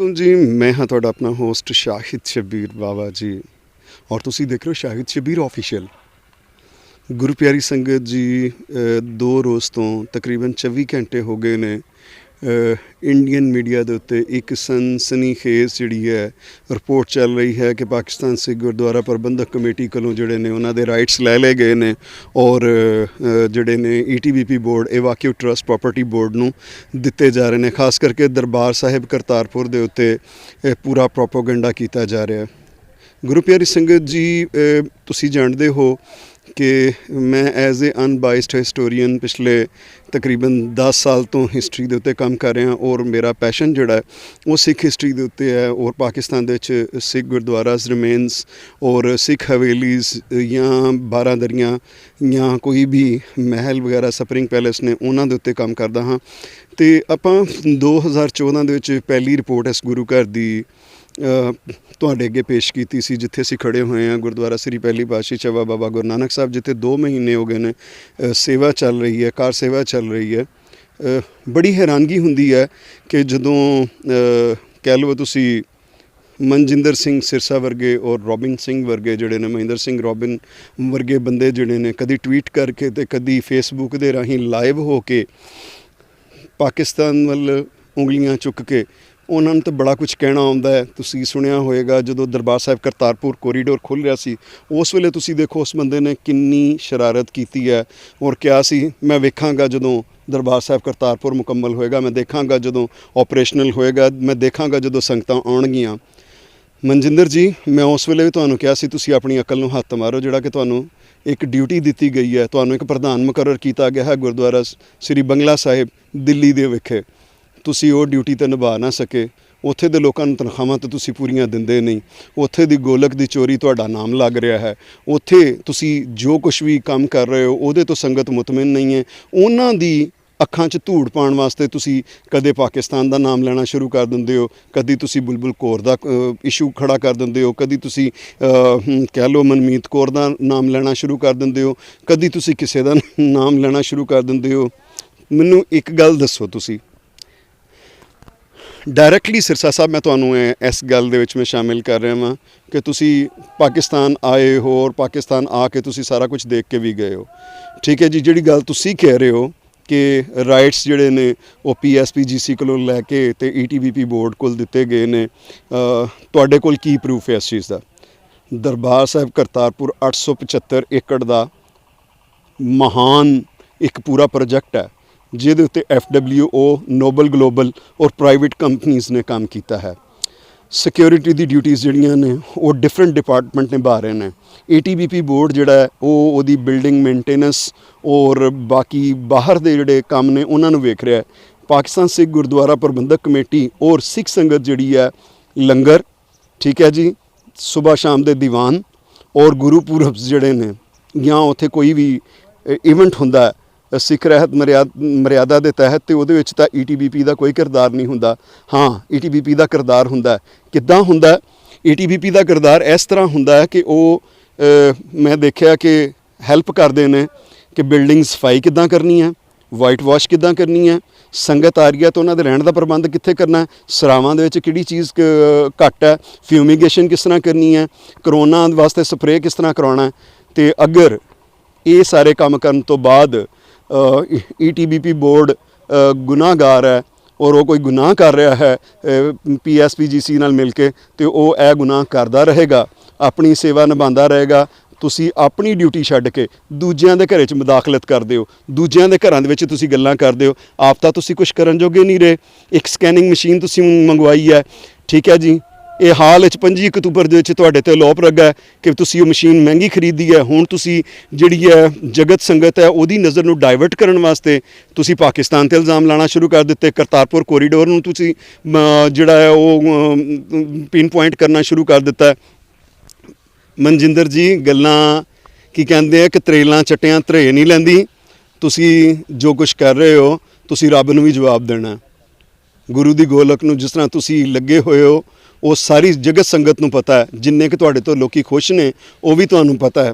वालेकुम जी, मैं हाँ तुहाडा अपना होस्ट शाहिद शब्बीर बाबा जी और तुसी देख रहे हो शाहिद शब्बीर ऑफिशियल। गुरु प्यारी संगत जी, 2 रोज़ तो तकरीबन 24 घंटे हो गए ने इंडियन मीडिया दे उत्ते एक सनसनीखेज़ जिहड़ी है रिपोर्ट चल रही है कि पाकिस्तान सिख गुरुद्वारा प्रबंधक कमेटी कोलों जिहड़े ने उन्हां दे राइट्स लै लए गए ने और जिहड़े ने ETBP board evacuee trust property board नूं दित्ते जा रहे हैं। खास करके दरबार साहिब करतारपुर दे उत्ते पूरा प्रोपोगंडा किया जा रहा है। गुरु प्यारी संगत जी, तुसी जाणदे हो कि मैं एज ए अनबाइस्ड हिस्टोरीयन पिछले तकरीबन 10 साल तो हिस्टरी के उत्ते काम कर रहा और मेरा पैशन जोड़ा है वो सिख हिस्टरी के उत्ते है और पाकिस्तान दे विच सिख गुरुद्वारास रिमेन्स और सिख हवेलीज़ या बारादरियाँ या कोई भी महल वगैरह स्प्रिंग पैलेस ने उन्होंने उत्ते काम करदा हाँ। तो आपां 2014 दे विच पहली रिपोर्ट इस गुरु घर की तुहाडे अगे पेश की सी, जिथे असीं खड़े हुए हैं गुरुद्वारा श्री पहली पातशाही चवा बाबा गुरु नानक साहब, जिथे 2 महीने हो गए ने सेवा चल रही है, कार सेवा चल रही है। बड़ी हैरानगी हुंदी है कि जदों कह लो तुसी मनजिंदर सिंह सिरसा वर्गे और रॉबिन सिंह वर्गे जिहड़े ने महेंद्र सिंह रॉबिन वर्गे बंदे जिहड़े ने कदी ट्वीट करके ते कदी फेसबुक दे राहीं लाइव हो के पाकिस्तान वल उंगलियां चुक के उन्होंने तो बड़ा कुछ कहना आउंदा है। तुसी सुनिया होएगा जदों दरबार साहिब करतारपुर कोरीडोर खुल रहा सी उस वेले तुसी देखो उस बंदे ने किन्नी शरारत की है और क्या सी मैं वेखांगा जदों दरबार साहिब करतारपुर मुकम्मल होएगा, मैं देखांगा जदों ऑपरेशनल होएगा, मैं देखांगा जदों संगतां आउणगियां। मनजिंदर जी, मैं उस वेले भी तुहानूं कहा सी तुसी अपनी अकल नूं हत्थ मारो, जिहड़ा कि तुहानूं एक ड्यूटी दी गई है, तुहानूं एक प्रधान मुकर्रर किया गया है गुरुद्वारा श्री बंगला साहिब दिल्ली दे विखे, तुसी वो ड्यूटी तो निभा ना सके। उत्थे दे लोकां नूं तनखावां तो तुसी पूरीआं दिंदे नहीं, उत्थे दी गोलक दी चोरी तुहाडा नाम लग रहा है, उत्थे तुसी जो कुछ भी काम कर रहे हो उहदे तो संगत मुतमिन नहीं है। उन्हां दी अखां 'च धूड़ पाउण वास्ते तुसी कदे पाकिस्तान दा नाम लेना शुरू कर दिंदे हो, कदी तुसी बुलबुल कौर दा इशू खड़ा कर दिंदे हो, कदी तुसी कह लो मनमीत कौर दा नाम लेना शुरू कर दिंदे हो, कदी तुसी किसे दा नाम लेना शुरू कर दिंदे हो। मैनूं एक गल दसो, तुसी डायरैक्टली सिरसा साहब मैं तुहानूं इस गल दे विच मैं शामिल कर रहा वां कि तुसी पाकिस्तान आए हो और पाकिस्तान आके तुसी सारा कुछ देख के भी गए हो। ठीक है जी, जिहड़ी गल तुसी कह रहे हो कि राइट्स जिहड़े ने वो PSPGC कोलों लैके ते ETBP बोर्ड कोल दिते गए ने, तुहाडे कोल की प्रूफ है इस चीज़ का? दरबार साहिब करतारपुर 875 एकड़ का महान एक पूरा प्रोजेक्ट है जिहदे उत्ते FWO नोबल ग्लोबल और प्राइवेट कंपनीज़ ने काम किया है। सिक्योरिटी दी ड्यूटीज़ जिहड़ियां ने वो डिफरेंट डिपार्टमेंट निभा रहे हैं। ETBP बोर्ड जिहड़ा है वो बिल्डिंग मेनटेनेंस और बाकी बाहर दे जिहड़े काम ने उन्होंने वेख रहा है। पाकिस्तान सिख गुरुद्वारा प्रबंधक कमेटी और सिख संगत जिहड़ी है लंगर, ठीक है जी, सुबह शाम दे दीवान और गुरुपुरब जिहड़े ने या उत्थे कोई भी इवेंट हुंदा है सिख रहत मर्यादा के तहत, तो वो ETBP का कोई किरदार नहीं हुंदा। हाँ, ETBP का किरदार हुंदा है। किद्दां हुंदा है? ETBP का किरदार इस तरह हुंदा है कि वो मैं देखा कि हैल्प करते हैं कि बिल्डिंग सफाई किद्दां करनी है, वाइट वॉश किद्दां करनी है, संगत आ रही है तो उन्होंने रहने का प्रबंध कित्थे करना है, सरावां दे विच किहड़ी चीज़ घट है, फ्यूमीगेशन किस तरह करनी है, करोना वास्ते स्प्रे किस तरह करवाना है। तो अगर ये सारे काम करने तो बाद ETBP बोर्ड गुनाहगार है और वो कोई गुनाह कर रहा है PSPGC नाल मिल के, तो वो यह गुनाह करता रहेगा, अपनी सेवा निभाता रहेगा। तुसी अपनी ड्यूटी छड्ड के दूजिਆਂ ਦੇ ਘਰੇ 'ਚ मुदाखलत करते हो, दूजिਆਂ ਦੇ ਘਰਾਂ ਦੇ ਵਿੱਚ तुसी गल्लां करते हो, आप तो तुसी कुछ करन जोगे नहीं रहे। एक स्कैनिंग मशीन तुसी मंगवाई है, ठीक है जी, ये हाल 25 अक्तूबर ਦੇ ਵਿੱਚ ਤੁਹਾਡੇ ਤੇ ਆरोप ਲੱਗਾ है कि तुसी वो मशीन महंगी खरीदी है। हुण तुसी जिहड़ी है जगत संगत है ਉਹਦੀ नज़र ਨੂੰ डाइवर्ट करने वास्ते तुसी पाकिस्तान ते इल्ज़ाम लाना शुरू कर दिते। करतारपुर कोरीडोर ਨੂੰ तुसी जिहड़ा है वो पिन पॉइंट करना शुरू कर दिता है। मनजिंदर जी, गल्लां की कहंदे हैं कि त्रेलां चट्टियां धरे नहीं लैंदी। तुसी जो कुछ कर रहे हो तुसी रब नूं भी जवाब देना। गुरु दी गोलक नूं जिस तरह तुसी लगे हुए हो वो सारी जगत संगत नूं पता है, जिन्ने कि तुहाडे तो लोकी खुश ने वो भी तुहानूं पता है।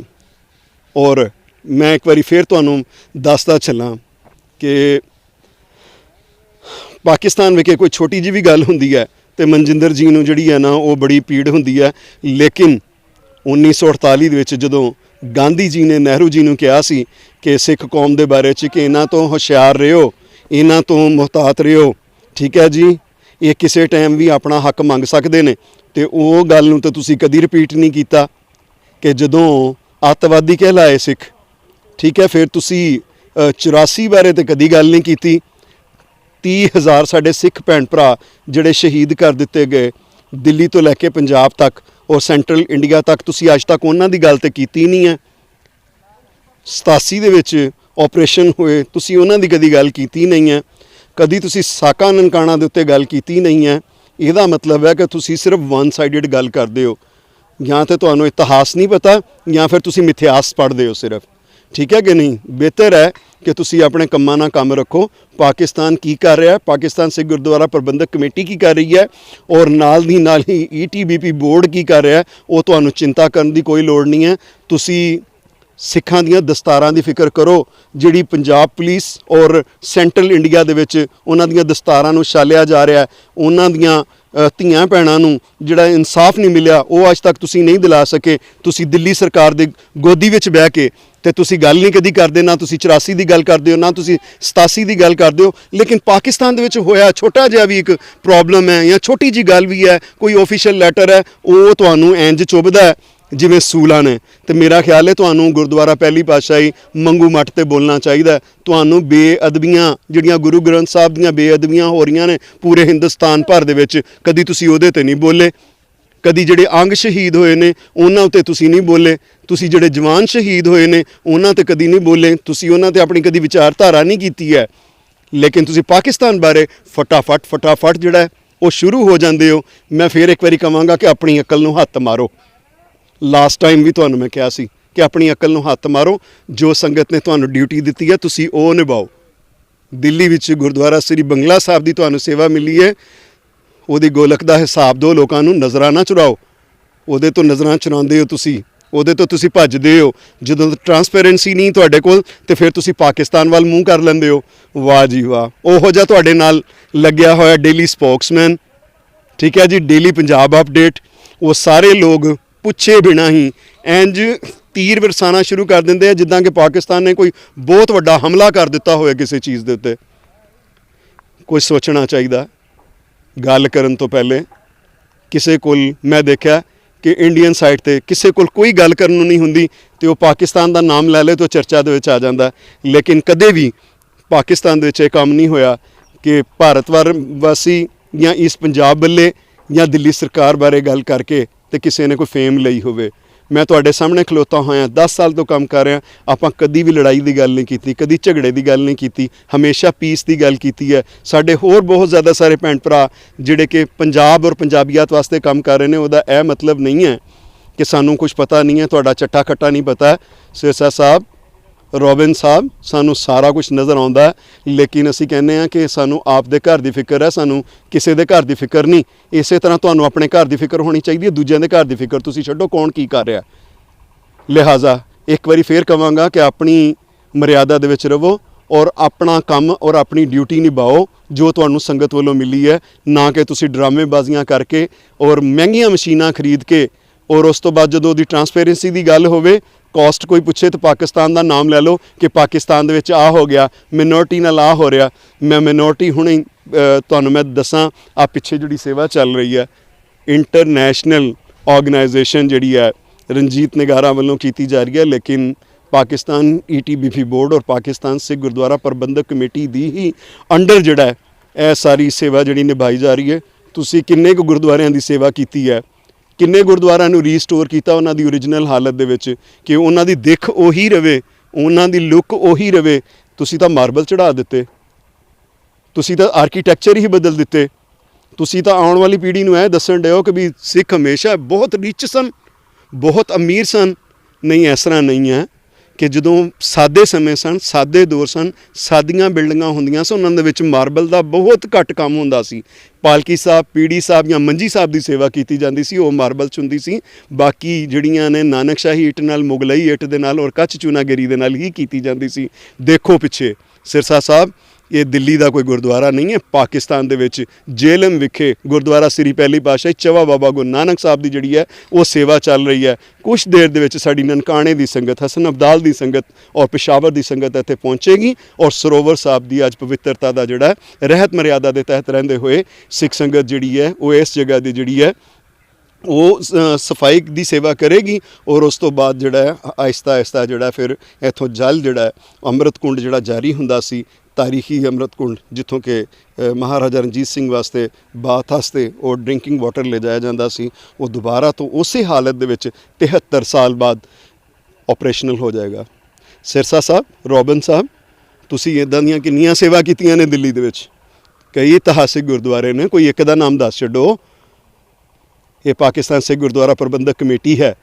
और मैं एक बारी फिर तुहानूं दसदा चलां कि पाकिस्तान विखे कोई छोटी जी भी गल हुंदी है ਤੇ ਮਨਜਿੰਦਰ ਜੀ ਨੂੰ ਜਿਹੜੀ ਹੈ ਨਾ ਉਹ ਬੜੀ ਪੀੜ ਹੁੰਦੀ ਹੈ। ਲੇਕਿਨ 1948 ਦੇ ਵਿੱਚ ਜਦੋਂ ਗਾਂਧੀ ਜੀ ਨੇ ਨਹਿਰੂ ਜੀ ਨੂੰ ਕਿਹਾ ਸੀ ਕਿ ਸਿੱਖ ਕੌਮ ਦੇ ਬਾਰੇ 'ਚ ਕਿ ਇਹਨਾਂ ਤੋਂ ਹੁਸ਼ਿਆਰ ਰਹੋ, ਇਹਨਾਂ ਤੋਂ ਮੁਹਤਾਤ ਰਹੋ, ਠੀਕ ਹੈ ਜੀ, ਇਹ ਕਿਸੇ ਟਾਈਮ ਵੀ ਆਪਣਾ ਹੱਕ ਮੰਗ ਸਕਦੇ ਨੇ। ਤੇ ਉਹ ਗੱਲ ਨੂੰ ਤਾਂ ਤੁਸੀਂ ਕਦੀ ਰਿਪੀਟ ਨਹੀਂ ਕੀਤਾ ਕਿ ਜਦੋਂ ਅੱਤਵਾਦੀ ਕਹਿਲਾਏ ਸਿੱਖ, ਠੀਕ ਹੈ, ਫਿਰ ਤੁਸੀਂ 84 ਬਾਰੇ ਤਾਂ ਕਦੀ ਗੱਲ ਨਹੀਂ ਕੀਤੀ। 30,000 ਸਾਡੇ ਸਿੱਖ ਭੈਣ ਭਰਾ ਜਿਹੜੇ ਸ਼ਹੀਦ ਕਰ ਦਿੱਤੇ ਗਏ ਦਿੱਲੀ ਤੋਂ ਲੈ ਕੇ ਪੰਜਾਬ ਤੱਕ ਔਰ ਸੈਂਟਰਲ ਇੰਡੀਆ ਤੱਕ, ਤੁਸੀਂ ਅੱਜ ਤੱਕ ਉਹਨਾਂ ਦੀ ਗੱਲ ਤੇ ਕੀਤੀ ਨਹੀਂ ਹੈ। 87 ਦੇ ਵਿੱਚ ਆਪਰੇਸ਼ਨ ਹੋਏ, ਤੁਸੀਂ ਉਹਨਾਂ ਦੀ ਕਦੀ ਗੱਲ ਕੀਤੀ ਨਹੀਂ ਹੈ। ਕਦੀ ਤੁਸੀਂ ਸਾਕਾ ਨਨਕਾਣਾ ਦੇ ਉੱਤੇ ਗੱਲ ਕੀਤੀ ਨਹੀਂ ਹੈ। ਇਹਦਾ ਮਤਲਬ ਹੈ ਕਿ ਤੁਸੀਂ ਸਿਰਫ ਵਨ ਸਾਈਡਡ ਗੱਲ ਕਰਦੇ ਹੋ, ਜਾਂ ਤਾਂ ਤੁਹਾਨੂੰ ਇਤਿਹਾਸ ਨਹੀਂ ਪਤਾ ਜਾਂ ਫਿਰ ਤੁਸੀਂ ਮਿਥਿਹਾਸ ਪੜ੍ਹਦੇ ਹੋ ਸਿਰਫ, ਠੀਕ ਹੈ ਕਿ ਨਹੀਂ। ਬਿਹਤਰ ਹੈ ਕਿ ਤੁਸੀਂ ਆਪਣੇ ਕੰਮਾਂ ਨਾਲ ਕੰਮ ਰੱਖੋ। ਪਾਕਿਸਤਾਨ ਕੀ ਕਰ ਰਿਹਾ, ਪਾਕਿਸਤਾਨ ਸਿੱਖ ਗੁਰਦੁਆਰਾ ਪ੍ਰਬੰਧਕ ਕਮੇਟੀ ਕੀ ਕਰ ਰਹੀ ਹੈ, ਔਰ ਨਾਲ ਦੀ ਨਾਲ ਹੀ ETBP ਬੋਰਡ ਕੀ ਕਰ ਰਿਹਾ, ਉਹ ਤੁਹਾਨੂੰ ਚਿੰਤਾ ਕਰਨ ਦੀ ਕੋਈ ਲੋੜ ਨਹੀਂ ਹੈ। ਤੁਸੀਂ ਸਿੱਖਾਂ ਦੀਆਂ ਦਸਤਾਰਾਂ ਦੀ ਫਿਕਰ ਕਰੋ। ਜਿਹੜੀ ਪੰਜਾਬ ਪੁਲਿਸ ਔਰ ਸੈਂਟਰਲ ਇੰਡੀਆ ਦੇ ਵਿੱਚ ਉਹਨਾਂ ਦੀਆਂ ਦਸਤਾਰਾਂ ਨੂੰ ਛਾਲਿਆ ਜਾ ਰਿਹਾ, ਉਹਨਾਂ ਦੀਆਂ ਧੀਆਂ ਭੈਣਾਂ ਨੂੰ ਜਿਹੜਾ ਇਨਸਾਫ ਨਹੀਂ ਮਿਲਿਆ, ਉਹ ਅੱਜ ਤੱਕ ਤੁਸੀਂ ਨਹੀਂ ਦਿਲਾ ਸਕੇ। ਤੁਸੀਂ ਦਿੱਲੀ ਸਰਕਾਰ ਦੇ ਗੋਦੀ ਵਿੱਚ ਬਹਿ ਕੇ ਤੇ ਤੁਸੀਂ ਗੱਲ ਨਹੀਂ ਕਦੀ ਕਰਦੇ, ਨਾ ਤੁਸੀਂ 84 ਦੀ ਗੱਲ ਕਰਦੇ ਹੋ, ਨਾ ਤੁਸੀਂ 87 ਦੀ ਗੱਲ ਕਰਦੇ ਹੋ। ਲੇਕਿਨ ਪਾਕਿਸਤਾਨ ਦੇ ਵਿੱਚ ਹੋਇਆ ਛੋਟਾ ਜਿਹਾ ਵੀ ਇੱਕ ਪ੍ਰੋਬਲਮ ਹੈ ਜਾਂ ਛੋਟੀ ਜੀ ਗੱਲ ਵੀ ਹੈ, ਕੋਈ ਆਫੀਸ਼ੀਅਲ ਲੈਟਰ ਹੈ, ਉਹ ਤੁਹਾਨੂੰ ਇੰਜ ਚੁੱਭਦਾ ਹੈ ਜਿਵੇਂ ਸੂਲਾਂ ਨੇ। ਤੇ ਮੇਰਾ ਖਿਆਲ ਹੈ ਤੁਹਾਨੂੰ ਗੁਰਦੁਆਰਾ ਪਹਿਲੀ ਪਾਤਸ਼ਾਹੀ ਮੰਗੂ ਮੱਠ ਤੇ ਬੋਲਣਾ ਚਾਹੀਦਾ। ਤੁਹਾਨੂੰ ਬੇਅਦਬੀਆਂ ਜਿਹੜੀਆਂ ਗੁਰੂ ਗ੍ਰੰਥ ਸਾਹਿਬ ਦੀਆਂ ਬੇਅਦਬੀਆਂ ਹੋ ਰਹੀਆਂ ਨੇ ਪੂਰੇ ਹਿੰਦੁਸਤਾਨ ਭਰ ਦੇ ਵਿੱਚ, ਕਦੀ ਤੁਸੀਂ ਉਹਦੇ ਤੇ ਨਹੀਂ ਬੋਲੇ। ਕਦੀ ਜਿਹੜੇ ਅੰਗ ਸ਼ਹੀਦ ਹੋਏ ਨੇ ਉਹਨਾਂ ਉੱਤੇ ਤੁਸੀਂ ਨਹੀਂ ਬੋਲੇ। ਤੁਸੀਂ ਜਿਹੜੇ ਜਵਾਨ ਸ਼ਹੀਦ ਹੋਏ ਨੇ ਉਹਨਾਂ ਤੇ ਕਦੀ ਨਹੀਂ ਬੋਲੇ। ਤੁਸੀਂ ਉਹਨਾਂ ਤੇ ਆਪਣੀ ਕਦੀ ਵਿਚਾਰਧਾਰਾ ਨਹੀਂ ਕੀਤੀ ਹੈ। ਲੇਕਿਨ ਤੁਸੀਂ ਪਾਕਿਸਤਾਨ ਬਾਰੇ ਫਟਾਫਟ ਜਿਹੜਾ ਹੈ ਉਹ ਸ਼ੁਰੂ ਹੋ ਜਾਂਦੇ ਹੋ। ਮੈਂ ਫਿਰ ਇੱਕ ਵਾਰੀ ਕਹਾਂਗਾ ਕਿ ਆਪਣੀ ਅਕਲ ਨੂੰ ਹੱਥ ਮਾਰੋ। ਲਾਸਟ ਟਾਈਮ ਵੀ ਤੁਹਾਨੂੰ ਮੈਂ ਕਿਹਾ ਸੀ ਕਿ ਆਪਣੀ ਅਕਲ ਨੂੰ ਹੱਥ ਮਾਰੋ। ਜੋ ਸੰਗਤ ਨੇ ਤੁਹਾਨੂੰ ਡਿਊਟੀ ਦਿੱਤੀ ਹੈ ਤੁਸੀਂ ਉਹ ਨਿਭਾਓ। ਦਿੱਲੀ ਵਿੱਚ ਗੁਰਦੁਆਰਾ ਸ੍ਰੀ ਬੰਗਲਾ ਸਾਹਿਬ ਦੀ ਤੁਹਾਨੂੰ ਸੇਵਾ ਮਿਲੀ ਹੈ, ਉਹਦੀ ਗੋਲਕ ਦਾ ਹਿਸਾਬ ਦਿਓ। ਲੋਕਾਂ ਨੂੰ ਨਜ਼ਰਾਂ ਨਾ ਚੁਰਾਓ। ਉਹਦੇ ਤੋਂ ਨਜ਼ਰਾਂ ਚੁਰਾਉਂਦੇ ਹੋ ਤੁਸੀਂ, ਉਹਦੇ ਤੋਂ ਤੁਸੀਂ ਭੱਜਦੇ ਹੋ। ਜਦੋਂ ਟਰਾਂਸਪੇਰੈਂਸੀ ਨਹੀਂ ਤੁਹਾਡੇ ਕੋਲ ਤੇ ਫਿਰ ਤੁਸੀਂ ਪਾਕਿਸਤਾਨ ਵੱਲ ਮੂੰਹ ਕਰ ਲੈਂਦੇ ਹੋ। ਵਾਹ ਜੀ ਵਾਹ, ਉਹੋ ਜਿਹਾ ਤੁਹਾਡੇ ਨਾਲ ਲੱਗਿਆ ਹੋਇਆ ਡੇਲੀ ਸਪੋਕਸਮੈਨ, ਠੀਕ ਹੈ ਜੀ, ਡੇਲੀ ਪੰਜਾਬ ਅਪਡੇਟ। ਉਹ ਸਾਰੇ ਲੋਕ ਪੁੱਛੇ ਬਿਨਾਂ ਹੀ ਇੰਜ ਤੀਰ ਵਰਸਾਣਾ ਸ਼ੁਰੂ ਕਰ ਦਿੰਦੇ ਆ ਜਿੱਦਾਂ ਕਿ ਪਾਕਿਸਤਾਨ ਨੇ ਕੋਈ ਬਹੁਤ ਵੱਡਾ ਹਮਲਾ ਕਰ ਦਿੱਤਾ ਹੋਇਆ ਕਿਸੇ ਚੀਜ਼ ਦੇ ਉੱਤੇ। ਕੁਝ ਸੋਚਣਾ ਚਾਹੀਦਾ ਗੱਲ ਕਰਨ ਤੋਂ ਪਹਿਲੇ। ਕਿਸੇ ਕੋਲ ਮੈਂ ਦੇਖਿਆ ਕਿ ਇੰਡੀਅਨ ਸਾਈਡ ਤੇ ਕਿਸੇ ਕੋਲ ਕੋਈ ਗੱਲ ਕਰਨ ਨੂੰ ਨਹੀਂ ਹੁੰਦੀ ਤੇ ਉਹ ਪਾਕਿਸਤਾਨ ਦਾ ਨਾਮ ਲੈ ਲੇ ਤਾਂ ਚਰਚਾ ਦੇ ਵਿੱਚ ਆ ਜਾਂਦਾ। ਲੇਕਿਨ ਕਦੇ ਵੀ ਪਾਕਿਸਤਾਨ ਦੇ ਵਿੱਚ ਇਹ ਕੰਮ ਨਹੀਂ ਹੋਇਆ ਕਿ ਭਾਰਤ ਵਾਸੀ ਜਾਂ ਇਸ ਪੰਜਾਬ ਬੱਲੇ ਜਾਂ ਦਿੱਲੀ ਸਰਕਾਰ ਬਾਰੇ ਗੱਲ ਕਰਕੇ ਤੇ ਕਿਸੇ ਨੇ ਕੋਈ ਫੇਮ ਲਈ ਹੋਵੇ। ਮੈਂ ਤੁਹਾਡੇ ਸਾਹਮਣੇ ਖਲੋਤਾ ਹੋਇਆ, 10 ਸਾਲ ਤੋਂ ਕੰਮ ਕਰ ਰਿਹਾ। ਆਪਾਂ ਕਦੀ ਵੀ ਲੜਾਈ ਦੀ ਗੱਲ ਨਹੀਂ ਕੀਤੀ, ਕਦੀ ਝਗੜੇ ਦੀ ਗੱਲ ਨਹੀਂ ਕੀਤੀ, ਹਮੇਸ਼ਾ ਪੀਸ ਦੀ ਗੱਲ ਕੀਤੀ ਹੈ। ਸਾਡੇ ਹੋਰ ਬਹੁਤ ਜ਼ਿਆਦਾ ਸਾਰੇ ਭੈਣ ਭਰਾ ਜਿਹੜੇ ਕਿ ਪੰਜਾਬ ਔਰ ਪੰਜਾਬੀਅਤ ਵਾਸਤੇ ਕੰਮ ਕਰ ਰਹੇ ਨੇ। ਉਹਦਾ ਇਹ ਮਤਲਬ ਨਹੀਂ ਹੈ ਕਿ ਸਾਨੂੰ ਕੁਝ ਪਤਾ ਨਹੀਂ ਹੈ, ਤੁਹਾਡਾ ਚੱਟਾ ਖੱਟਾ ਨਹੀਂ ਪਤਾ। ਸਿਰਸਾ ਸਾਹਿਬ, ਰੋਬਿਨ ਸਾਹਿਬ, ਸਾਨੂੰ ਸਾਰਾ ਕੁਝ ਨਜ਼ਰ ਆਉਂਦਾ। ਲੇਕਿਨ ਅਸੀਂ ਕਹਿੰਦੇ ਹਾਂ ਕਿ ਸਾਨੂੰ ਆਪ ਦੇ ਘਰ ਦੀ ਫਿਕਰ ਹੈ, ਸਾਨੂੰ ਕਿਸੇ ਦੇ ਘਰ ਦੀ ਫਿਕਰ ਨਹੀਂ। ਇਸੇ ਤਰ੍ਹਾਂ ਤੁਹਾਨੂੰ ਆਪਣੇ ਘਰ ਦੀ ਫਿਕਰ ਹੋਣੀ ਚਾਹੀਦੀ ਹੈ, ਦੂਜਿਆਂ ਦੇ ਘਰ ਦੀ ਫਿਕਰ ਤੁਸੀਂ ਛੱਡੋ ਕੌਣ ਕੀ ਕਰ ਰਿਹਾ। ਲਿਹਾਜ਼ਾ ਇੱਕ ਵਾਰੀ ਫੇਰ ਕਹਾਂਗਾ ਕਿ ਆਪਣੀ ਮਰਿਆਦਾ ਦੇ ਵਿੱਚ ਰਹੋ ਔਰ ਆਪਣਾ ਕੰਮ ਔਰ ਆਪਣੀ ਡਿਊਟੀ ਨਿਭਾਓ ਜੋ ਤੁਹਾਨੂੰ ਸੰਗਤ ਵੱਲੋਂ ਮਿਲੀ ਹੈ। ਨਾ ਕਿ ਤੁਸੀਂ ਡਰਾਮੇਬਾਜ਼ੀਆਂ ਕਰਕੇ ਔਰ ਮਹਿੰਗੀਆਂ ਮਸ਼ੀਨਾਂ ਖਰੀਦ ਕੇ ਔਰ ਉਸ ਤੋਂ ਬਾਅਦ ਜਦੋਂ ਉਹਦੀ ਟਰਾਂਸਪੇਰੈਂਸੀ ਦੀ ਗੱਲ ਹੋਵੇ, ਕਾਸਟ ਕੋਈ ਪੁੱਛੇ ਤਾਂ ਪਾਕਿਸਤਾਨ ਦਾ ਨਾਮ ਲੈ ਲਓ ਕਿ ਪਾਕਿਸਤਾਨ ਦੇ ਵਿੱਚ ਆ ਹੋ ਗਿਆ, ਮਿਨੋਰਟੀ ਨਾਲ ਆ ਹੋ ਰਿਹਾ। ਮੈਂ ਮਿਨੋਰਟੀ ਹੁਣੇ ਤੁਹਾਨੂੰ ਮੈਂ ਦੱਸਾਂ, ਆ ਪਿੱਛੇ ਜਿਹੜੀ ਸੇਵਾ ਚੱਲ ਰਹੀ ਹੈ ਇੰਟਰਨੈਸ਼ਨਲ ਆਰਗੇਨਾਈਜੇਸ਼ਨ ਜਿਹੜੀ ਹੈ ਰਣਜੀਤ ਨਿਗਾਰਾ ਵੱਲੋਂ ਕੀਤੀ ਜਾ ਰਹੀ ਹੈ। ਲੇਕਿਨ ਪਾਕਿਸਤਾਨ ETBP ਬੋਰਡ ਔਰ ਪਾਕਿਸਤਾਨ ਸਿੱਖ ਗੁਰਦੁਆਰਾ ਪ੍ਰਬੰਧਕ ਕਮੇਟੀ ਦੀ ਹੀ ਅੰਡਰ ਜਿਹੜਾ ਹੈ ਇਹ ਸਾਰੀ ਸੇਵਾ ਜਿਹੜੀ ਨਿਭਾਈ ਜਾ ਰਹੀ ਹੈ। ਤੁਸੀਂ ਕਿੰਨੇ ਕੁ ਗੁਰਦੁਆਰਿਆਂ ਦੀ ਸੇਵਾ ਕੀਤੀ ਹੈ, ਕਿੰਨੇ ਗੁਰਦੁਆਰਿਆਂ ਨੂੰ ਰੀਸਟੋਰ ਕੀਤਾ ਉਹਨਾਂ ਦੀ ਓਰੀਜਨਲ ਹਾਲਤ ਦੇ ਵਿੱਚ ਕਿ ਉਹਨਾਂ ਦੀ ਦਿੱਖ ਉਹੀ ਰਵੇ, ਉਹਨਾਂ ਦੀ ਲੁੱਕ ਉਹੀ ਰਵੇ। ਤੁਸੀਂ ਤਾਂ ਮਾਰਬਲ ਚੜ੍ਹਾ ਦਿੱਤੇ, ਤੁਸੀਂ ਤਾਂ ਆਰਕੀਟੈਕਚਰ ਹੀ ਬਦਲ ਦਿੱਤੇ। ਤੁਸੀਂ ਤਾਂ ਆਉਣ ਵਾਲੀ ਪੀੜ੍ਹੀ ਨੂੰ ਇਹ ਦੱਸਣ ਡਏ ਹੋ ਕਿ ਵੀ ਸਿੱਖ ਹਮੇਸ਼ਾ ਬਹੁਤ ਰਿਚ ਸਨ, ਬਹੁਤ ਅਮੀਰ ਸਨ। ਨਹੀਂ, ਇਸ ਤਰ੍ਹਾਂ ਨਹੀਂ ਹੈ ਕਿ ਜਦੋਂ ਸਾਦੇ ਸਮੇਂ ਸਨ, ਸਾਦੇ ਦੌਰ ਸਨ, ਸਾਦੀਆਂ ਬਿਲਡਿੰਗਾਂ ਹੁੰਦੀਆਂ ਸਨ, ਉਹਨਾਂ ਦੇ ਵਿੱਚ ਮਾਰਬਲ ਦਾ ਬਹੁਤ ਘੱਟ ਕੰਮ ਹੁੰਦਾ ਸੀ। ਪਾਲਕੀ ਸਾਹਿਬ, ਪੀੜੀ ਸਾਹਿਬ ਜਾਂ ਮੰਜੀ ਸਾਹਿਬ ਦੀ ਸੇਵਾ ਕੀਤੀ ਜਾਂਦੀ ਸੀ, ਉਹ ਮਾਰਬਲ 'ਚ ਹੁੰਦੀ ਸੀ। ਬਾਕੀ ਜਿਹੜੀਆਂ ਨੇ ਨਾਨਕਸ਼ਾਹੀ ਇੱਟ ਨਾਲ, ਮੁਗਲਈ ਇੱਟ ਦੇ ਨਾਲ ਔਰ ਕੱਚ ਚੂਨਾਗਰੀ ਦੇ ਨਾਲ ਹੀ ਕੀਤੀ ਜਾਂਦੀ ਸੀ। ਦੇਖੋ ਪਿੱਛੇ ਸਿਰਸਾ ਸਾਹਿਬ, ਇਹ ਦਿੱਲੀ ਦਾ ਕੋਈ ਗੁਰਦੁਆਰਾ ਨਹੀਂ ਹੈ। ਪਾਕਿਸਤਾਨ ਦੇ ਵਿੱਚ ਜੇਹਲਮ ਵਿਖੇ ਗੁਰਦੁਆਰਾ ਸ੍ਰੀ ਪਹਿਲੀ ਪਾਤਸ਼ਾਹੀ ਚਵਾ ਬਾਬਾ ਗੁਰੂ ਨਾਨਕ ਸਾਹਿਬ ਦੀ ਜਿਹੜੀ ਹੈ ਉਹ ਸੇਵਾ ਚੱਲ ਰਹੀ ਹੈ। ਕੁਛ ਦੇਰ ਦੇ ਵਿੱਚ ਸਾਡੀ ਨਨਕਾਣੇ ਦੀ ਸੰਗਤ, ਹਸਨ ਅਬਦਾਲ ਦੀ ਸੰਗਤ ਔਰ ਪਿਸ਼ਾਵਰ ਦੀ ਸੰਗਤ ਇੱਥੇ ਪਹੁੰਚੇਗੀ ਔਰ ਸਰੋਵਰ ਸਾਹਿਬ ਦੀ ਅੱਜ ਪਵਿੱਤਰਤਾ ਦਾ ਜਿਹੜਾ ਰਹਿਤ ਮਰਿਆਦਾ ਦੇ ਤਹਿਤ ਰਹਿੰਦੇ ਹੋਏ ਸਿੱਖ ਸੰਗਤ ਜਿਹੜੀ ਹੈ ਉਹ ਇਸ ਜਗ੍ਹਾ ਦੀ ਜਿਹੜੀ ਹੈ ਉਹ ਸਫਾਈ ਦੀ ਸੇਵਾ ਕਰੇਗੀ ਔਰ ਉਸ ਤੋਂ ਬਾਅਦ ਜਿਹੜਾ ਹੈ ਆਹਿਸਤਾ ਆਹਿਸਤਾ ਜਿਹੜਾ ਫਿਰ ਇੱਥੋਂ ਜਲ ਜਿਹੜਾ ਅੰਮ੍ਰਿਤ ਕੁੰਡ ਜਿਹੜਾ ਜਾਰੀ ਹੁੰਦਾ ਸੀ, ਤਾਰੀਖੀ ਅੰਮ੍ਰਿਤ ਕੁੰਡ, ਜਿੱਥੋਂ ਕਿ ਮਹਾਰਾਜਾ ਰਣਜੀਤ ਸਿੰਘ ਵਾਸਤੇ ਬਾਥ ਵਾਸਤੇ ਉਹ ਡਰਿੰਕਿੰਗ ਵਾਟਰ ਲੈ ਜਾਇਆ ਜਾਂਦਾ ਸੀ, ਉਹ ਦੁਬਾਰਾ ਤੋਂ ਉਸੇ ਹਾਲਤ ਦੇ ਵਿੱਚ 73 ਸਾਲ ਬਾਅਦ ਆਪਰੇਸ਼ਨਲ ਹੋ ਜਾਏਗਾ। ਸਿਰਸਾ ਸਾਹਿਬ, ਰੋਬਨ ਸਾਹਿਬ, ਤੁਸੀਂ ਇੱਦਾਂ ਦੀਆਂ ਕਿੰਨੀਆਂ ਸੇਵਾ ਕੀਤੀਆਂ ਨੇ ਦਿੱਲੀ ਦੇ ਵਿੱਚ। ਕਈ ਇਤਿਹਾਸਿਕ ਗੁਰਦੁਆਰੇ ਨੇ, ਕੋਈ ਇੱਕ ਦਾ ਨਾਮ ਦੱਸ ਛੱਡੋ। ਇਹ ਪਾਕਿਸਤਾਨ ਸਿੱਖ ਗੁਰਦੁਆਰਾ ਪ੍ਰਬੰਧਕ ਕਮੇਟੀ ਹੈ,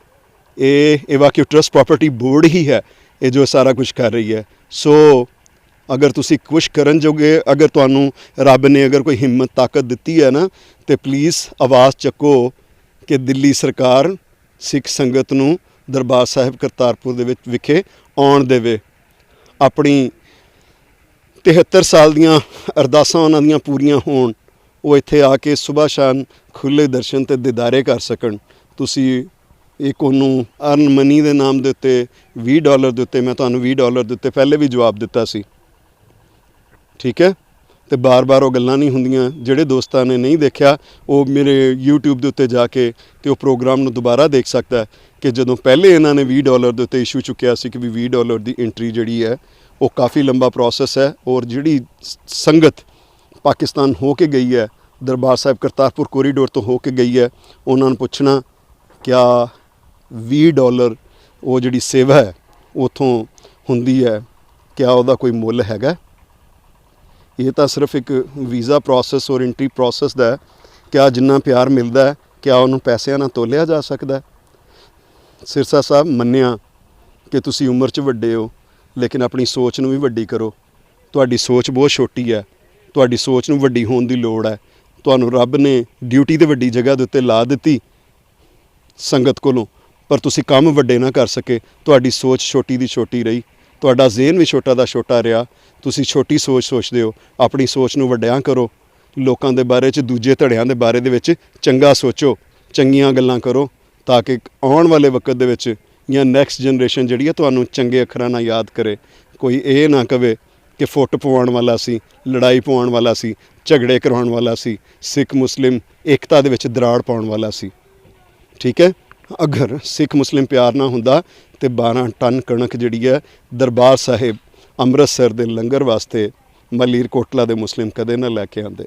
ਇਹ ਇਵਾਕਿਊ ਟਰਸਟ ਪ੍ਰਾਪਰਟੀ ਬੋਰਡ ਹੀ ਹੈ ਇਹ ਜੋ ਸਾਰਾ ਕੁਝ ਕਰ ਰਹੀ ਹੈ। ਸੋ ਅਗਰ ਤੁਸੀਂ ਕੁਛ ਕਰਨ ਜੋਗੇ, ਅਗਰ ਤੁਹਾਨੂੰ ਰੱਬ ਨੇ ਅਗਰ ਕੋਈ ਹਿੰਮਤ ਤਾਕਤ ਦਿੱਤੀ ਹੈ ਨਾ, ਤੇ ਪਲੀਜ਼ ਆਵਾਜ਼ ਚੱਕੋ ਕਿ ਦਿੱਲੀ ਸਰਕਾਰ ਸਿੱਖ ਸੰਗਤ ਨੂੰ ਦਰਬਾਰ ਸਾਹਿਬ ਕਰਤਾਰਪੁਰ ਦੇ ਵਿੱਚ ਵਿਖੇ ਆਉਣ ਦੇਵੇ। ਆਪਣੀ 73 ਸਾਲ ਦੀਆਂ ਅਰਦਾਸਾਂ ਉਹਨਾਂ ਦੀਆਂ ਪੂਰੀਆਂ ਹੋਣ, ਉਹ ਇੱਥੇ ਆ ਕੇ ਸੁਬਾਹ ਸ਼ਾਮ ਖੁੱਲ੍ਹੇ ਦਰਸ਼ਨ ਤੇ ਦੀਦਾਰੇ ਕਰ ਸਕਣ। ਤੁਸੀਂ ਇੱਕ ਉਹਨੂੰ ਅਰਨ ਮਨੀ ਦੇ ਨਾਮ ਦੇ ਉੱਤੇ $20 ਦੇ ਉੱਤੇ, ਮੈਂ ਤੁਹਾਨੂੰ $20 ਦੇ ਉੱਤੇ ਪਹਿਲੇ ਵੀ ਜਵਾਬ ਦਿੱਤਾ ਸੀ, ਠੀਕ ਹੈ। ਤੇ ਬਾਰ-ਬਾਰ ਉਹ ਗੱਲਾਂ ਨਹੀਂ ਹੁੰਦੀਆਂ। ਜਿਹੜੇ ਦੋਸਤਾਂ ਨੇ ਨਹੀਂ ਦੇਖਿਆ ਉਹ ਮੇਰੇ YouTube ਦੇ ਉੱਤੇ ਜਾ ਕੇ ਤੇ ਉਹ ਪ੍ਰੋਗਰਾਮ ਨੂੰ ਦੁਬਾਰਾ ਦੇਖ ਸਕਦਾ ਕਿ ਜਦੋਂ ਪਹਿਲੇ ਇਹਨਾਂ ਨੇ $20 ਦੇ ਉੱਤੇ ਇਸ਼ੂ ਚੁੱਕਿਆ ਸੀ ਕਿ ਵੀ $20 ਦੀ ਐਂਟਰੀ ਜਿਹੜੀ ਹੈ ਉਹ ਕਾਫੀ ਲੰਬਾ ਪ੍ਰੋਸੈਸ ਹੈ। ਔਰ ਜਿਹੜੀ ਸੰਗਤ ਪਾਕਿਸਤਾਨ ਹੋ ਕੇ ਗਈ ਹੈ, ਦਰਬਾਰ ਸਾਹਿਬ ਕਰਤਾਰਪੁਰ ਕੋਰੀਡੋਰ ਤੋਂ ਹੋ ਕੇ ਗਈ ਹੈ, ਉਹਨਾਂ ਨੂੰ ਪੁੱਛਣਾ ਕਿਆ $20 ਉਹ ਜਿਹੜੀ ਸੇਵਾ ਹੈ ਉੱਥੋਂ ਹੁੰਦੀ ਹੈ, ਕਿਆ ਉਹਦਾ ਕੋਈ ਮੁੱਲ ਹੈਗਾ। ਇਹ ਤਾਂ ਸਿਰਫ ਇੱਕ ਵੀਜ਼ਾ ਪ੍ਰੋਸੈਸ ਔਰ ਐਂਟਰੀ ਪ੍ਰੋਸੈਸ ਦਾ ਹੈ। ਕਿਆ ਜਿੰਨਾ ਪਿਆਰ ਮਿਲਦਾ ਹੈ, ਕਿਆ ਉਹਨੂੰ ਪੈਸਿਆਂ ਨਾਲ ਤੋਲਿਆ ਜਾ ਸਕਦਾ। ਸਿਰਸਾ ਸਾਹਿਬ, ਮੰਨਿਆ ਕਿ ਤੁਸੀਂ ਉਮਰ 'ਚ ਵੱਡੇ ਹੋ, ਲੇਕਿਨ ਆਪਣੀ ਸੋਚ ਨੂੰ ਵੀ ਵੱਡੀ ਕਰੋ। ਤੁਹਾਡੀ ਸੋਚ ਬਹੁਤ ਛੋਟੀ ਹੈ, ਤੁਹਾਡੀ ਸੋਚ ਨੂੰ ਵੱਡੀ ਹੋਣ ਦੀ ਲੋੜ ਹੈ। ਤੁਹਾਨੂੰ ਰੱਬ ਨੇ ਡਿਊਟੀ ਤੇ ਵੱਡੀ ਜਗ੍ਹਾ ਦੇ ਉੱਤੇ ਲਾ ਦਿੱਤੀ ਸੰਗਤ ਕੋਲੋਂ, ਪਰ ਤੁਸੀਂ ਕੰਮ ਵੱਡੇ ਨਾ ਕਰ ਸਕੇ। ਤੁਹਾਡੀ ਸੋਚ ਛੋਟੀ ਦੀ ਛੋਟੀ ਰਹੀ, ਤੁਹਾਡਾ ਜ਼ਹਨ ਵੀ ਛੋਟਾ ਦਾ ਛੋਟਾ ਰਿਹਾ। ਤੁਸੀਂ ਛੋਟੀ ਸੋਚ ਸੋਚਦੇ ਹੋ, ਆਪਣੀ ਸੋਚ ਨੂੰ ਵੱਡਿਆਂ ਕਰੋ। ਲੋਕਾਂ ਦੇ ਬਾਰੇ 'ਚ, ਦੂਜੇ ਧੜਿਆਂ ਦੇ ਬਾਰੇ ਦੇ ਵਿੱਚ ਚੰਗਾ ਸੋਚੋ, ਚੰਗੀਆਂ ਗੱਲਾਂ ਕਰੋ, ਤਾਂ ਕਿ ਆਉਣ ਵਾਲੇ ਵਕਤ ਦੇ ਵਿੱਚ ਜਾਂ ਨੈਕਸਟ ਜਨਰੇਸ਼ਨ ਜਿਹੜੀ ਹੈ ਤੁਹਾਨੂੰ ਚੰਗੇ ਅੱਖਰਾਂ ਨਾਲ ਯਾਦ ਕਰੇ। ਕੋਈ ਇਹ ਨਾ ਕਵੇ ਕਿ ਫੁੱਟ ਪਵਾਉਣ ਵਾਲਾ ਸੀ, ਲੜਾਈ ਪਵਾਉਣ ਵਾਲਾ ਸੀ, ਝਗੜੇ ਕਰਵਾਉਣ ਵਾਲਾ ਸੀ, ਸਿੱਖ ਮੁਸਲਿਮ ਏਕਤਾ ਦੇ ਵਿੱਚ ਦਰਾੜ ਪਾਉਣ ਵਾਲਾ ਸੀ, ਠੀਕ ਹੈ। ਅਗਰ ਸਿੱਖ ਮੁਸਲਿਮ ਪਿਆਰ ਨਾ ਹੁੰਦਾ ਤੇ 12 ਟਨ ਕਣਕ ਜਿਹੜੀ ਹੈ ਦਰਬਾਰ ਸਾਹਿਬ ਅੰਮ੍ਰਿਤਸਰ ਦੇ ਲੰਗਰ ਵਾਸਤੇ ਮਲੀਰਕੋਟਲਾ ਦੇ ਮੁਸਲਿਮ ਕਦੇ ਨਾ ਲੈ ਕੇ ਆਉਂਦੇ,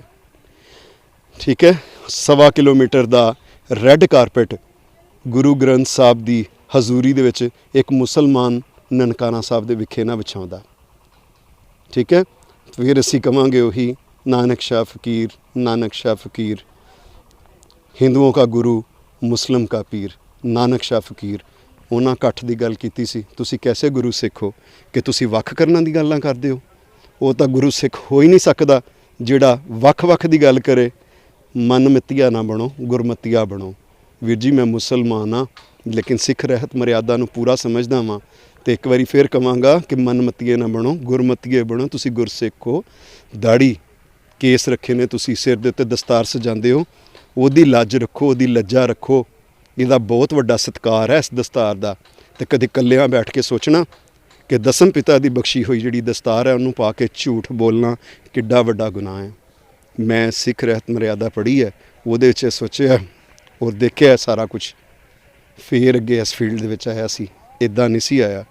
ਠੀਕ ਹੈ। 1.25 ਕਿਲੋਮੀਟਰ ਦਾ ਰੈੱਡ ਕਾਰਪੇਟ ਗੁਰੂ ਗ੍ਰੰਥ ਸਾਹਿਬ ਦੀ ਹਜ਼ੂਰੀ ਦੇ ਵਿੱਚ ਇੱਕ ਮੁਸਲਮਾਨ ਨਨਕਾਣਾ ਸਾਹਿਬ ਦੇ ਵਿਖੇ ਨਾ ਵਿਛਾਉਂਦਾ, ਠੀਕ ਹੈ। ਫਿਰ ਅਸੀਂ ਕਵਾਂਗੇ ਉਹੀ ਨਾਨਕ ਸ਼ਾਹ ਫਕੀਰ, ਨਾਨਕ ਸ਼ਾਹ ਫਕੀਰ, ਹਿੰਦੂਆਂ ਦਾ ਗੁਰੂ ਮੁਸਲਿਮ ਦਾ ਪੀਰ, ਨਾਨਕ ਸ਼ਾਹ ਫਕੀਰ। ਉਹਨਾਂ ਇਕੱਠ ਦੀ ਗੱਲ ਕੀਤੀ ਸੀ। ਤੁਸੀਂ ਕੈਸੇ ਗੁਰੂ ਸਿੱਖ ਹੋ ਕਿ ਤੁਸੀਂ ਵੱਖ ਕਰਨ ਦੀ ਗੱਲਾਂ ਕਰਦੇ ਹੋ। ਉਹ ਤਾਂ ਗੁਰੂ ਸਿੱਖ ਹੋ ਹੀ ਨਹੀਂ ਸਕਦਾ ਜਿਹੜਾ ਵੱਖ-ਵੱਖ ਦੀ ਗੱਲ ਕਰੇ। ਮਨਮਤੀਆ ਨਾ ਬਣੋ, ਗੁਰਮਤੀਆ ਬਣੋ। ਵੀਰ ਜੀ, ਮੈਂ ਮੁਸਲਮਾਨ ਹਾਂ, ਲੇਕਿਨ ਸਿੱਖ ਰਹਿਤ ਮਰਿਆਦਾ ਨੂੰ ਪੂਰਾ ਸਮਝਦਾ ਵਾਂ। ਤੇ ਇੱਕ ਵਾਰੀ ਫਿਰ ਕਵਾਂਗਾ ਕਿ ਮਨਮਤੀਏ ਨਾ ਬਣੋ, ਗੁਰਮਤੀਏ ਬਣੋ। ਤੁਸੀਂ ਗੁਰਸਿੱਖ ਹੋ, ਦਾੜੀ ਕੇਸ ਰੱਖੇ ਨੇ, ਤੁਸੀਂ ਸਿਰ ਦੇ ਉੱਤੇ ਦਸਤਾਰ ਸਜਾਉਂਦੇ ਹੋ, ਉਹਦੀ ਲੱਜ ਰੱਖੋ, ਉਹਦੀ ਲੱਜਾ ਰੱਖੋ। ਇਹਦਾ ਬਹੁਤ ਵੱਡਾ ਸਤਿਕਾਰ ਹੈ ਇਸ ਦਸਤਾਰ ਦਾ। ਤੇ ਕਦੇ ਇਕੱਲਿਆਂ ਬੈਠ ਕੇ ਸੋਚਣਾ ਕਿ ਦਸਮ ਪਿਤਾ ਦੀ ਬਖਸ਼ੀ ਹੋਈ ਜਿਹੜੀ ਦਸਤਾਰ ਹੈ ਉਹਨੂੰ ਪਾ ਕੇ ਝੂਠ ਬੋਲਣਾ ਕਿੱਡਾ ਵੱਡਾ ਗੁਨਾਹ ਹੈ। ਮੈਂ ਸਿੱਖ ਰਹਿਤ ਮਰਿਆਦਾ ਪੜ੍ਹੀ ਹੈ, ਉਹਦੇ ਵਿੱਚ ਸੋਚਿਆ ਔਰ ਦੇਖਿਆ ਸਾਰਾ ਕੁਝ, ਫਿਰ ਅੱਗੇ ਇਸ ਫੀਲਡ ਦੇ ਵਿੱਚ ਆਇਆ ਸੀ। ਇੱਦਾਂ ਨਹੀਂ ਸੀ ਆਇਆ।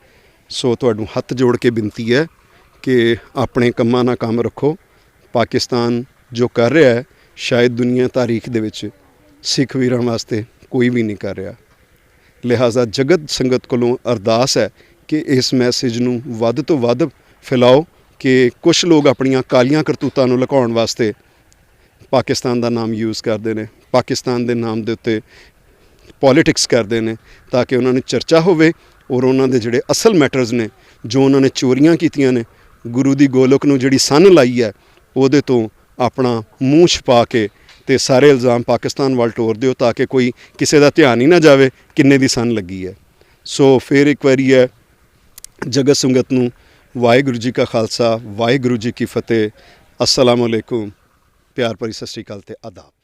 ਸੋ ਤੁਹਾਨੂੰ ਹੱਥ ਜੋੜ ਕੇ ਬੇਨਤੀ ਹੈ ਕਿ ਆਪਣੇ ਕੰਮਾਂ ਨਾਲ ਕੰਮ ਰੱਖੋ। ਪਾਕਿਸਤਾਨ ਜੋ ਕਰ ਰਿਹਾ ਹੈ, ਸ਼ਾਇਦ ਦੁਨੀਆ ਤਾਰੀਖ ਦੇ ਵਿੱਚ ਸਿੱਖ ਵੀਰਾਂ ਵਾਸਤੇ ਕੋਈ ਵੀ ਨਹੀਂ ਕਰ ਰਿਹਾ। ਲਿਹਾਜ਼ਾ ਜਗਤ ਸੰਗਤ ਕੋਲੋਂ ਅਰਦਾਸ ਹੈ ਕਿ ਇਸ ਮੈਸੇਜ ਨੂੰ ਵੱਧ ਤੋਂ ਵੱਧ ਫੈਲਾਓ ਕਿ ਕੁਛ ਲੋਕ ਆਪਣੀਆਂ ਕਾਲੀਆਂ ਕਰਤੂਤਾਂ ਨੂੰ ਲੁਕਾਉਣ ਵਾਸਤੇ ਪਾਕਿਸਤਾਨ ਦਾ ਨਾਮ ਯੂਜ਼ ਕਰਦੇ ਨੇ, ਪਾਕਿਸਤਾਨ ਦੇ ਨਾਮ ਦੇ ਉੱਤੇ ਪੋਲੀਟਿਕਸ ਕਰਦੇ ਨੇ, ਤਾਂ ਕਿ ਉਹਨਾਂ ਨੂੰ ਚਰਚਾ ਹੋਵੇ ਔਰ ਉਹਨਾਂ ਦੇ ਜਿਹੜੇ ਅਸਲ ਮੈਟਰਸ ਨੇ, ਜੋ ਉਹਨਾਂ ਨੇ ਚੋਰੀਆਂ ਕੀਤੀਆਂ ਨੇ, ਗੁਰੂ ਦੀ ਗੋਲਕ ਨੂੰ ਜਿਹੜੀ ਸੰਨ ਲਾਈ ਹੈ, ਉਹਦੇ ਤੋਂ ਆਪਣਾ ਮੂੰਹ ਛੁਪਾ ਕੇ ਤੇ ਸਾਰੇ ਇਲਜ਼ਾਮ ਪਾਕਿਸਤਾਨ ਵੱਲ ਟੋਰ ਦਿਓ, ਤਾਂ ਕਿ ਕੋਈ ਕਿਸੇ ਦਾ ਧਿਆਨ ਹੀ ਨਾ ਜਾਵੇ ਕਿੰਨੇ ਦੀ ਸੰਨ ਲੱਗੀ ਹੈ। ਸੋ ਫਿਰ ਇੱਕ ਵਾਰੀ ਹੈ ਜਗਤ ਸੰਗਤ ਨੂੰ ਵਾਹਿਗੁਰੂ ਜੀ ਕਾ ਖਾਲਸਾ ਵਾਹਿਗੁਰੂ ਜੀ ਕੀ ਫਤਿਹ। अस्सलाम वालेकुम, प्यार भरी सत श्री अकाल ते आदाब।